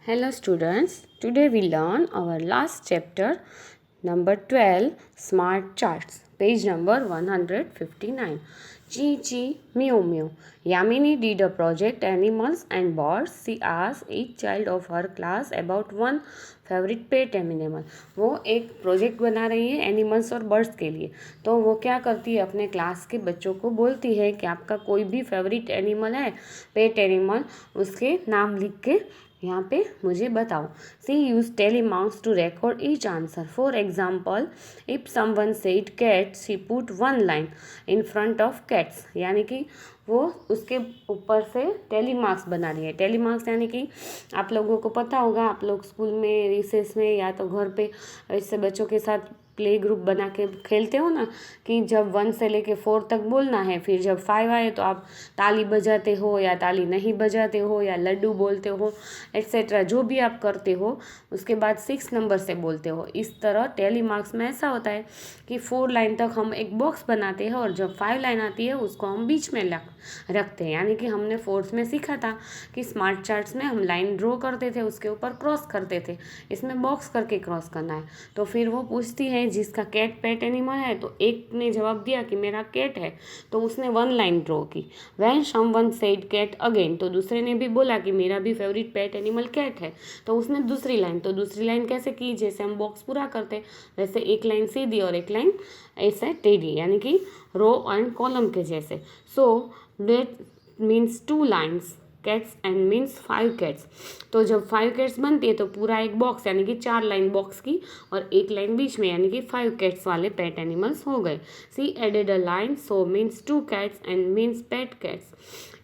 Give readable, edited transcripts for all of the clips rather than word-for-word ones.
Hello students, today we learn our last chapter number 12 Smart Charts, page number 159. Chee chee, meow meow. Yamini did a project animals and birds. She asked each child of her class about one favourite pet animal. वो एक project बना रही है animals और birds के लिए. तो वो क्या करती है, अपने क्लास के बच्चों को बोलती है कि आपका कोई भी फेवरेट एनिमल है, पेट एनिमल, उसके नाम लिख के यहाँ पे मुझे बताओ. She use tally marks to record each answer. For example, if someone said cat, she put one line in front of cats. यानी कि वो उसके ऊपर से टेलीमार्क्स बना रही है. टेलीमार्क्स यानी कि आप लोगों को पता होगा, आप लोग स्कूल में रिसेस में या तो घर पे ऐसे बच्चों के साथ प्ले ग्रुप बना के खेलते हो ना, कि जब 1 से लेके 4 तक बोलना है, फिर जब 5 आए तो आप ताली बजाते हो या ताली नहीं बजाते हो या लड्डू बोलते हो, एक्सेट्रा जो भी आप करते हो, उसके बाद 6 नंबर से बोलते हो. इस तरह टेलीमार्क्स में ऐसा होता है कि 4 लाइन तक हम एक बॉक्स बनाते हैं और जब 5 लाइन आती है उसको हम बीच में रखते हैं. यानी कि हमने फोर्थ में सीखा था कि स्मार्ट चार्ट्स में हम लाइन ड्रॉ करते थे, उसके ऊपर क्रॉस करते थे, इसमें बॉक्स करके क्रॉस करना है. तो फिर वो पूछती है जिसका कैट पेट एनिमल है, तो एक ने जवाब दिया कि मेरा कैट है, तो उसने 1 लाइन ड्रॉ की. When someone said cat again, तो दूसरे ने भी बोला कि मेरा भी फेवरेट पेट एनिमल कैट है, तो उसने दूसरी लाइन. तो दूसरी लाइन कैसे की, जैसे हम बॉक्स पूरा करते वैसे एक लाइन सीधी और एक लाइन ऐसे टेढ़ी, यानी कि रो एंड कॉलम के जैसे. सो that means 2 lines cats and means 5 cats. तो जब 5 cats बनती है तो पूरा एक बॉक्स, यानी कि 4 लाइन बॉक्स की और एक लाइन बीच में, यानी कि 5 cats वाले पेट एनिमल्स हो गए. She added a line, so means 2 cats and means pet cats.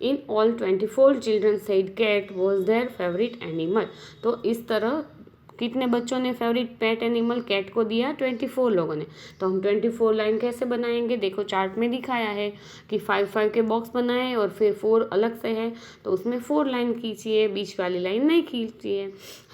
In all 24 children said cat was their favorite animal. तो इस तरह कितने बच्चों ने फेवरेट पेट एनिमल कैट को दिया, 24 लोगों ने. तो हम 24 लाइन कैसे बनाएंगे, देखो चार्ट में दिखाया है कि 5 के बॉक्स बनाए और फिर 4 अलग से है, तो उसमें 4 लाइन खींचिए, बीच वाली लाइन नहीं खींचिए.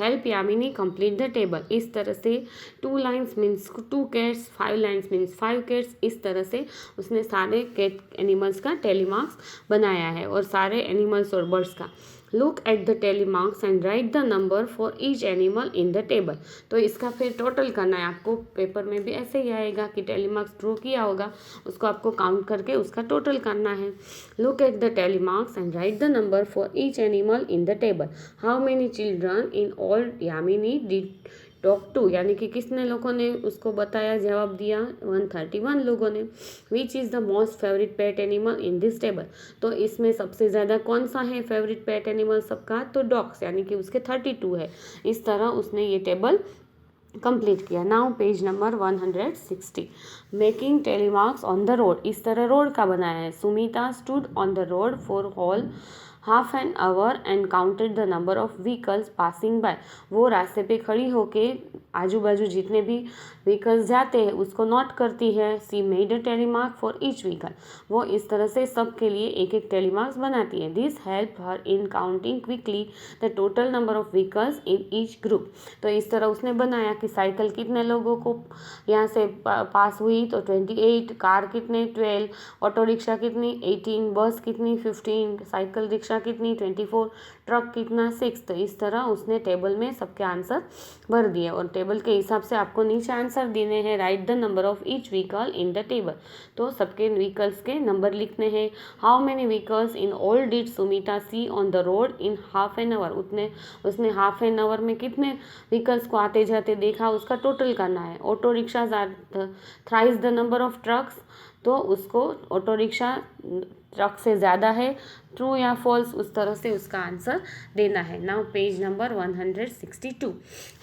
Help Yamini complete the table. इस तरह से 2 lines means 2 cats, 5 lines means 5 cats. इस तरह से उसने सारे कैट एनिमल्स का टेलीमार्क्स बनाया है और सारे एनिमल्स और बर्ड्स का. Look at the telemarks and write the number for each animal in the table. तो इसका फिर टोटल करना है आपको. पेपर में भी ऐसे ही आएगा कि टेलीमार्क्स ड्रॉ किया होगा, उसको आपको काउंट करके उसका टोटल करना है. Look at the telemarks and write the number for each animal in the table. How many children in all Yamini did talk to, यानी कि कितने लोगों ने उसको बताया, जवाब दिया 131 लोगों ने. Which is the most favourite pet animal in this table. तो इसमें सबसे ज़्यादा कौन सा है फेवरेट पेट एनिमल सबका, तो डॉग्स, यानी कि उसके 32 है. इस तरह उसने ये टेबल कंप्लीट किया. Now page number 160. Making tally marks on the road. इस तरह रोड का बनाया है. Sumita stood on the road for whole half an hour and counted the number of vehicles passing by. वो रास्ते पे खड़ी होके आजू बाजू जितने भी व्हीकल्स जाते हैं उसको नोट करती है. She made a tally mark for each vehicle. वो इस तरह से सब के लिए एक एक टेलीमार्क्स बनाती है. This help her in counting quickly the total number of vehicles in each group. तो इस तरह उसने बनाया कि साइकिल कितने लोगों को यहाँ से पास हुई, तो 28, कार कितने 12, ऑटो रिक्शा कितनी 18, बस कितनी 15, साइकिल रिक्शा कितनी 24, ट्रक कितना 6. तो इस तरह उसने टेबल में सबके आंसर भर दिए और टेबल के हिसाब से आपको नीचे आंसर देने हैं. Write the number of each vehicle in the table. तो सबके व्हीकल्स के नंबर लिखने हैं. How many vehicles in all did Sumita see on the road in half an hour. उसने हाफ एन आवर में कितने व्हीकल्स को आते जाते देखा, उसका टोटल करना है. Auto rickshaws are thrice the number of trucks. तो उसको ऑटो रिक्शा ट्रक से ज़्यादा है, ट्रू या फॉल्स, उस तरह से उसका आंसर देना है. Now page number 162.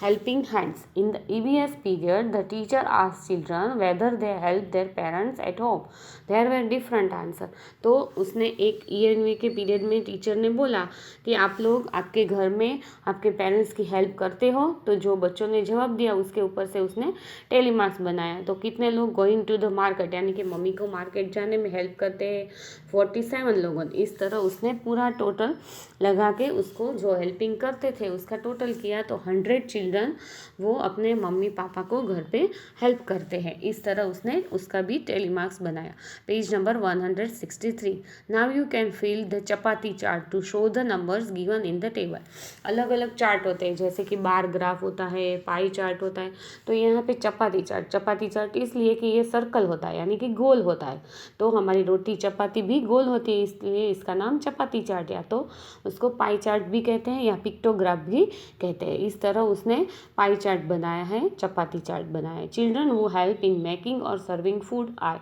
Helping hands. In the EVS period the teacher asked children whether they help their parents at home. There were different answer. तो उसने एक ENV के पीरियड में टीचर ने बोला कि आप लोग आपके घर में आपके पेरेंट्स की हेल्प करते हो. तो जो बच्चों ने जवाब दिया उसके ऊपर से उसने टेलीमार्क्स बनाया. तो कितने लोग गोइंग टू द मार्केट, यानी कि मम्मी को मार्केट जाने में हेल्प करते हैं, 47 लोगों ने. इस तरह तरह उसने पूरा टोटल लगा के उसको जो हेल्पिंग करते थे उसका टोटल किया, तो 100 चिल्ड्रन वो अपने मम्मी पापा को घर पे हेल्प करते हैं। इस तरह उसने उसका भी टेली मार्क्स बनाया। Page number 163। Now you can fill the chapati chart to show the numbers given in the table. अलग अलग चार्ट होते हैं, जैसे कि बार ग्राफ होता है, पाई चार्ट होता है, तो यहाँ पे चपाती चार्ट इसलिए कि ये सर्कल होता है, यानी कि गोल होता है। तो हमारी रोटी चपाती भी गोल होती है, इसलिए इसका नाम चपाती चार्ट, या तो उसको पाई चार्ट भी कहते हैं या पिक्टोग्राफ भी कहते हैं। इस तरह उसने पाई चार्ट बनाया है, चपाती चार्ट बनाया है। Children who help in making और सर्विंग फूड आर,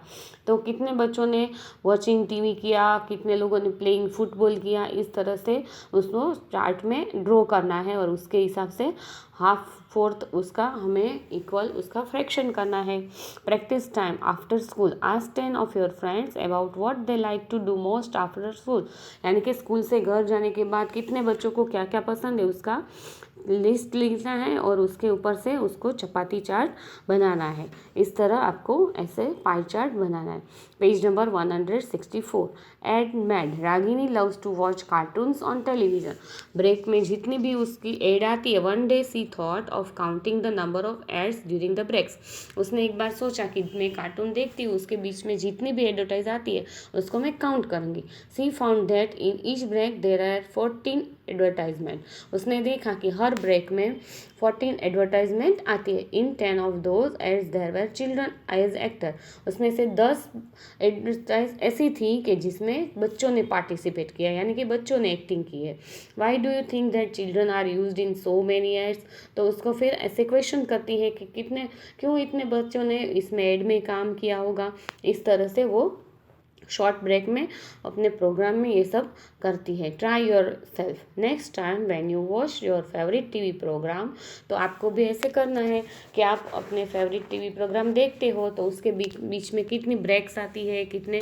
तो कितने बच्चों ने वॉचिंग टीवी किया, कितने लोगों ने प्लेइंग फुटबॉल किया, इस तरह से उसको चार्ट में ड्रॉ करना है और उसके हिसाब से हाफ फोर्थ उसका हमें इक्वल उसका फ्रैक्शन करना है। Practice time after school, ask 10 of your friends about what they like to do most after school, यानी कि स्कूल से घर जाने के बाद कितने बच्चों को क्या क्या पसंद है उसका लिस्ट लिखना है और उसके ऊपर से उसको चपाती चार्ट बनाना है। इस तरह आपको ऐसे पाई चार्ट बनाना है। Page number 164। Ad mad, Ragini loves to watch cartoons on television. Break में जितनी भी उसकी एड आती है, one day she thought of counting the number of ads during the breaks. उसने एक बार सोचा कि मैं कार्टून देखती हूँ, उसके बीच में जितनी भी एडवर्टाइज आती है उसको मैं काउंट करूँगी। She found that in each break there are 14 advertisement. उसने देखा कि हर ब्रेक में 14 एडवर्टाइजमेंट आती है। In 10 of those ads there were children as actor. उसमें से 10 एडवर्टाइज ऐसी थी कि जिसमें बच्चों ने पार्टिसिपेट किया, यानी कि बच्चों ने एक्टिंग की है। Why do you think that children are used in so many ads, तो उसको फिर ऐसे क्वेश्चन करती है कि क्यों इतने बच्चों ने इसमें एड में काम किया होगा। इस तरह से वो शॉर्ट ब्रेक में अपने प्रोग्राम में ये सब करती है। Try yourself next time when you watch your favourite TV programme, तो आपको भी ऐसे करना है कि आप अपने फेवरेट टीवी प्रोग्राम देखते हो तो उसके बीच में कितनी ब्रेक्स आती है, कितने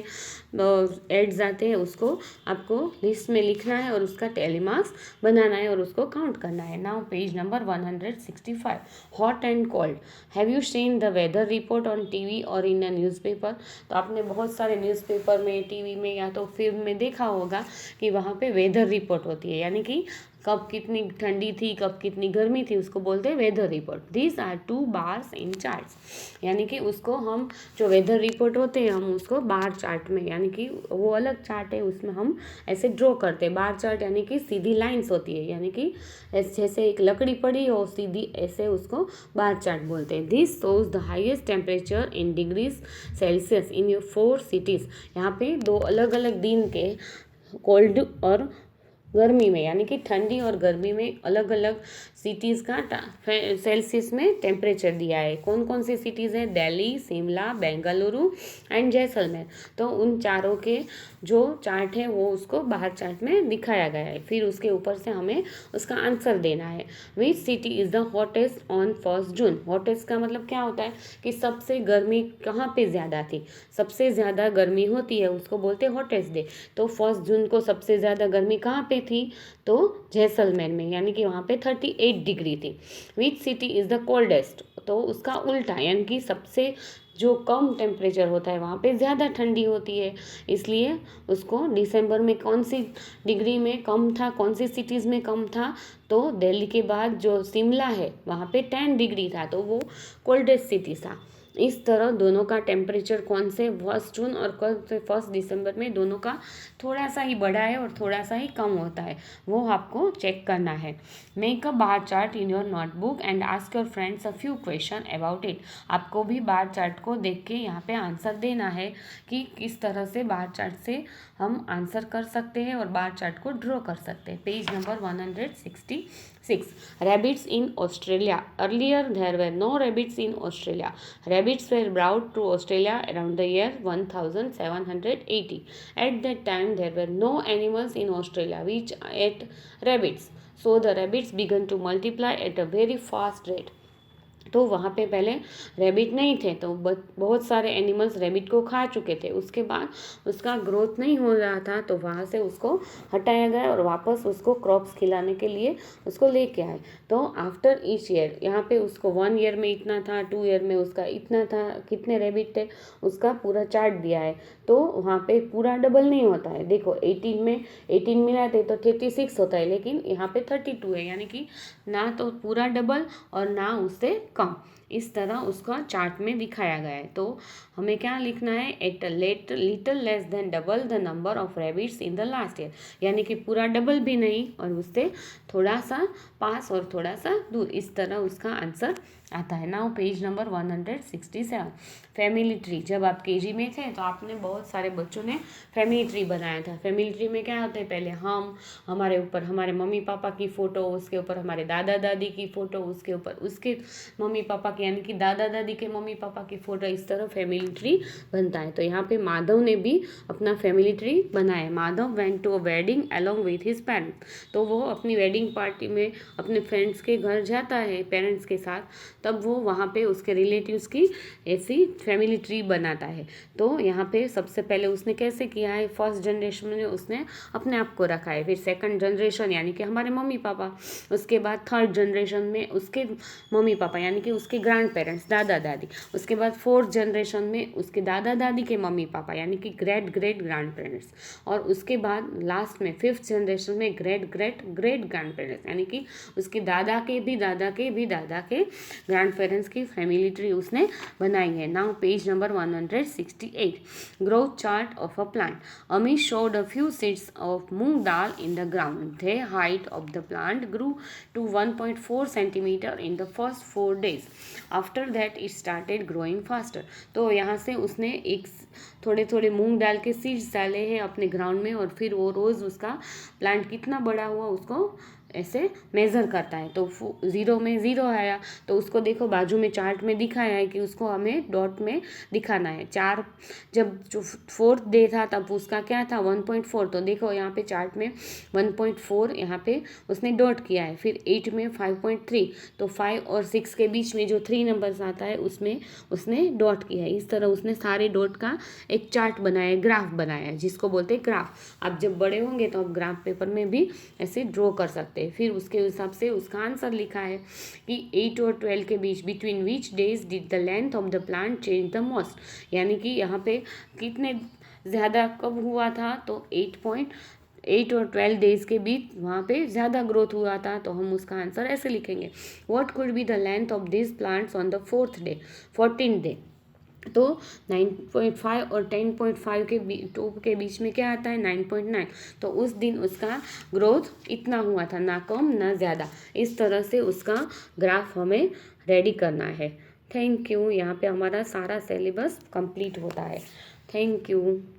एड्स आते हैं, उसको आपको लिस्ट में लिखना है और उसका टेली मार्क्स बनाना है और उसको काउंट करना है। Now page number 165। Hot and cold, have you seen the weather report on TV और इन अ न्यूज़पेपर। तो आपने बहुत सारे न्यूज़पेपर में, टीवी में या तो फिल्म में देखा होगा कि वहाँ पे वेदर रिपोर्ट होती है, यानी कि कब कितनी ठंडी थी, कब कितनी गर्मी थी, उसको बोलते हैं weather report. These are 2 bars in charts, यानी कि उसको हम जो वेदर रिपोर्ट होते हैं हम उसको बार चार्ट में, यानी कि वो अलग चार्ट है उसमें हम ऐसे ड्रॉ करते हैं। बार चार्ट यानी कि सीधी लाइन्स होती है, यानी कि जैसे एक लकड़ी पड़ी हो सीधी, ऐसे उसको बार चार्ट बोलते हैं। This shows the highest temperature in degrees Celsius in your 4 cities. यहाँ पे 2 अलग अलग दिन के कोल्ड और गर्मी में, यानी कि ठंडी और गर्मी में अलग अलग सिटीज़ का सेल्सियस में टेम्परेचर दिया है। कौन कौन सी सिटीज़ हैं? दिल्ली, शिमला, बेंगलुरु एंड जैसलमेर। तो उन चारों के जो चार्ट है वो उसको बाहर चार्ट में दिखाया गया है। फिर उसके ऊपर से हमें उसका आंसर देना है। Which city is the hottest on 1 June. Hottest का मतलब क्या होता है कि सबसे गर्मी कहाँ पे ज़्यादा थी, सबसे ज़्यादा गर्मी होती है उसको बोलते हैं हॉटेस्ट डे। तो 1 जून को सबसे ज़्यादा गर्मी कहाँ पे थी? तो जैसलमेर में, यानी कि वहाँ पे 38 डिग्री थी। Which city is the coldest, तो उसका उल्टा, यानी कि सबसे जो कम टेम्परेचर होता है वहाँ पे ज़्यादा ठंडी होती है, इसलिए उसको दिसंबर में कौन सी डिग्री में कम था, कौन सी सिटीज़ में कम था, तो दिल्ली के बाद जो शिमला है वहाँ पे 10 डिग्री था, तो वो कोल्डेस्ट सिटी था। इस तरह दोनों का टेम्परेचर कौन से 1 जून और कौन से 1 दिसंबर में दोनों का थोड़ा सा ही बढ़ा है और थोड़ा सा ही कम होता है, वो आपको चेक करना है। Make a bar chart in your notebook and ask your friends a few question about it. आपको भी बार चार्ट को देख के यहाँ पे आंसर देना है कि किस तरह से बार चार्ट से हम आंसर कर सकते हैं और बार चार्ट को ड्रॉ कर सकते हैं। Page number 166। Rabbits in Australia. Earlier there were no rabbits in Australia. Rabbits were brought to Australia around the year 1780. At that time there were no animals in Australia which ate rabbits. So the rabbits began to multiply at a very fast rate. तो वहाँ पे पहले rabbit नहीं थे, तो बहुत सारे animals rabbit को खा चुके थे। उसके बाद उसका ग्रोथ नहीं हो रहा था, तो वहाँ से उसको हटाया गया और वापस उसको क्रॉप्स खिलाने के लिए उसको लेके आए। तो आफ्टर ईच ईयर यहाँ पे उसको 1 ईयर में इतना था, 2 ईयर में उसका इतना था, कितने रैबिट थे उसका पूरा चार्ट दिया है। तो वहाँ पे पूरा डबल नहीं होता है। देखो 18 में 18 मिलाते तो 36 होता है, लेकिन यहाँ पे 32 है, यानी कि ना तो पूरा डबल और ना उससे कम। इस तरह उसका चार्ट में दिखाया गया है। तो हमें क्या लिखना है, at little less than double the number of rabbits in the last year, यानी कि पूरा डबल भी नहीं और उससे थोड़ा सा पास और थोड़ा सा दूर, इस तरह उसका आंसर आता है। Now page number 167, family tree. जब आप केजी में थे तो आपने बहुत सारे बच्चों ने फैमिली ट्री बनाया था। फैमिली ट्री में क्या होता है, पहले हम, हमारे ऊपर हमारे मम्मी पापा की फ़ोटो, उसके ऊपर हमारे दादा दादी की फ़ोटो, उसके ऊपर उसके मम्मी पापा की यानी कि दादा दादी के मम्मी पापा की फ़ोटो, इस तरह फैमिली ट्री बनता है। तो यहाँ पे माधव ने भी अपना फैमिली ट्री बनाया। Madhav went to a wedding along with his parents. तो वो अपनी वेडिंग पार्टी में अपने फ्रेंड्स के घर जाता है पेरेंट्स के साथ, तब वो वहाँ पे उसके रिलेटिव्स की ऐसी फैमिली ट्री बनाता है। तो यहाँ पे सबसे पहले उसने कैसे किया है, फर्स्ट जनरेशन में उसने अपने आप को रखा है, फिर सेकंड जनरेशन यानी कि हमारे मम्मी पापा, उसके बाद थर्ड जनरेशन में उसके मम्मी पापा यानी कि उसके ग्रैंड पेरेंट्स दादा दादी, उसके बाद फोर्थ जनरेशन में उसके दादा दादी के मम्मी पापा यानी कि ग्रेट ग्रेट ग्रैंड पेरेंट्स, और उसके बाद लास्ट में फिफ्थ जनरेशन में great great great grand parents यानी कि उसके दादा के भी दादा के भी दादा के ग्रैंड पेरेंट्स की फैमिली ट्री उसने बनाई है। Now page number 168, growth chart of a plant. Amish showed a few seeds of moong dal in the ground. The height of the plant grew to 1.4 centimeter in the first 4 days. After that it started growing faster. तो यहाँ से उसने एक थोड़े थोड़े मूंग दाल के seeds डाले हैं अपने ग्राउंड में, और फिर वो रोज़ उसका प्लांट कितना बड़ा हुआ उसको ऐसे मेज़र करता है। तो 0 में 0 आया, तो उसको देखो बाजू में चार्ट में दिखाया है कि उसको हमें डॉट में दिखाना है। 4 जब जो 4th डे था तब उसका क्या था 1.4, तो देखो यहाँ पे चार्ट में 1.4 यहाँ पे उसने डॉट किया है। फिर 8 में 5.3, तो 5 और 6 के बीच में जो 3 नंबर्स आता है उसमें उसने डॉट किया है। इस तरह उसने सारे डॉट का एक चार्ट बनाया है, ग्राफ बनाया है, जिसको बोलते हैं ग्राफ। आप जब बड़े होंगे तो आप ग्राफ पेपर में भी ऐसे ड्रॉ कर सकते हैं। फिर उसके हिसाब से उसका आंसर लिखा है कि 8 और 12 के बीच between which days did the length of the plant change the most, यानी कि यहाँ पे कितने ज़्यादा कब हुआ था, तो 8 और 12 डेज के बीच वहाँ पे ज़्यादा ग्रोथ हुआ था। तो हम उसका आंसर ऐसे लिखेंगे, what could be the length of this plants on the 4th day 14th day. तो 9.5 और 10.5 के बीच में क्या आता है 9.9, तो उस दिन उसका ग्रोथ इतना हुआ था, ना कम ना ज़्यादा। इस तरह से उसका ग्राफ हमें रेडी करना है। Thank you. यहाँ पे हमारा सारा सिलेबस कंप्लीट होता है। Thank you.